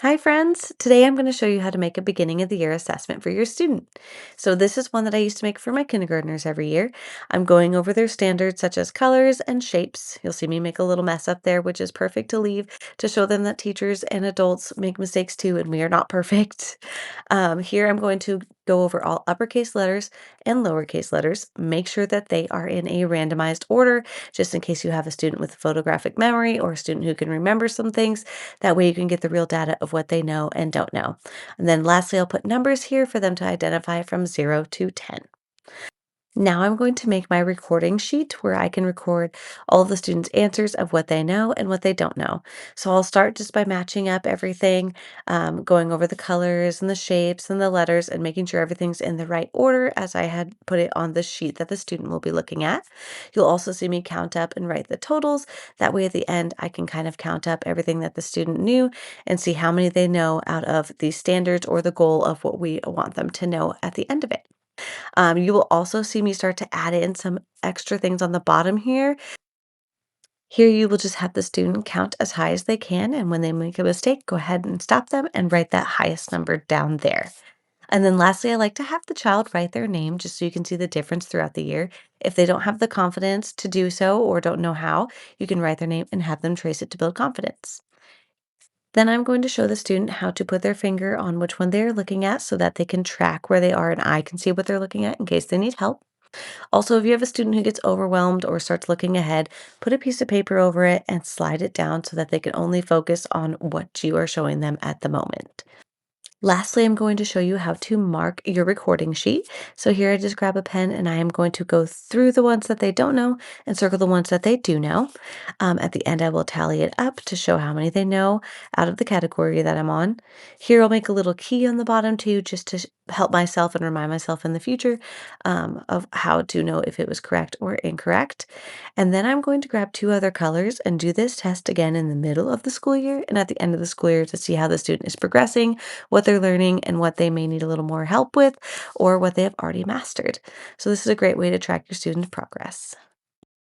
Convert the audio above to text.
Hi, friends. Today I'm going to show you how to make a beginning of the year assessment for your student. So, this is one that I used to make for my kindergartners every year. I'm going over their standards such as colors and shapes. You'll see me make a little mess up there, which is perfect to leave to show them that teachers and adults make mistakes too, and we are not perfect. Here I'm going to go over all uppercase letters and lowercase letters. Make sure that they are in a randomized order, just in case you have a student with photographic memory or a student who can remember some things. That way you can get the real data of what they know and don't know. And then lastly, I'll put numbers here for them to identify from 0 to 10. Now I'm going to make my recording sheet where I can record all of the students' answers of what they know and what they don't know. So I'll start just by matching up everything, going over the colors and the shapes and the letters and making sure everything's in the right order as I had put it on the sheet that the student will be looking at. You'll also see me count up and write the totals. That way at the end, I can kind of count up everything that the student knew and see how many they know out of the standards or the goal of what we want them to know at the end of it. You will also see me start to add in some extra things on the bottom here. Here you will just have the student count as high as they can, and when they make a mistake, go ahead and stop them and write that highest number down there. And then lastly, I like to have the child write their name just so you can see the difference throughout the year. If they don't have the confidence to do so or don't know how, you can write their name and have them trace it to build confidence. Then I'm going to show the student how to put their finger on which one they're looking at so that they can track where they are and I can see what they're looking at in case they need help. Also, if you have a student who gets overwhelmed or starts looking ahead, put a piece of paper over it and slide it down so that they can only focus on what you are showing them at the moment. Lastly, I'm going to show you how to mark your recording sheet. So here I just grab a pen and I am going to go through the ones that they don't know and circle the ones that they do know. At the end, I will tally it up to show how many they know out of the category that I'm on. Here, I'll make a little key on the bottom too, just to help myself and remind myself in the future of how to know if it was correct or incorrect. And then I'm going to grab two other colors and do this test again in the middle of the school year and at the end of the school year to see how the student is progressing, what they're learning, and what they may need a little more help with or what they have already mastered. So this is a great way to track your student's progress.